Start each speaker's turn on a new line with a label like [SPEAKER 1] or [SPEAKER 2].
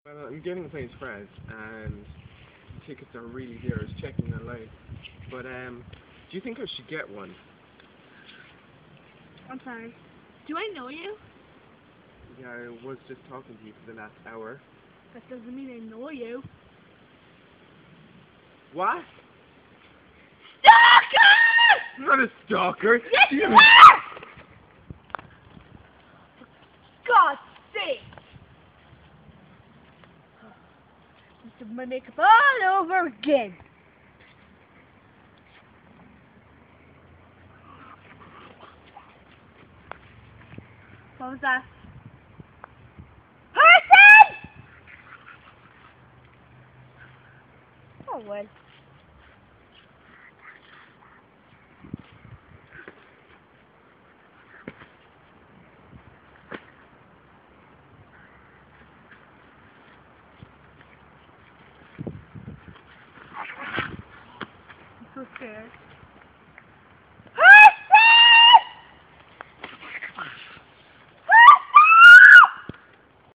[SPEAKER 1] Well, I'm getting playing Fred, and tickets are really dear. I was checking online. But, do you think I should get one?
[SPEAKER 2] I'm sorry. Do I know you?
[SPEAKER 1] Yeah, I was just talking to you for the last hour.
[SPEAKER 2] That doesn't mean I know you.
[SPEAKER 1] What?
[SPEAKER 2] Stalker!
[SPEAKER 1] I'm not a stalker!
[SPEAKER 2] Yes, you are! For God's sake! Must have my makeup all over again. What was that? Person! Oh well. I'm so scared.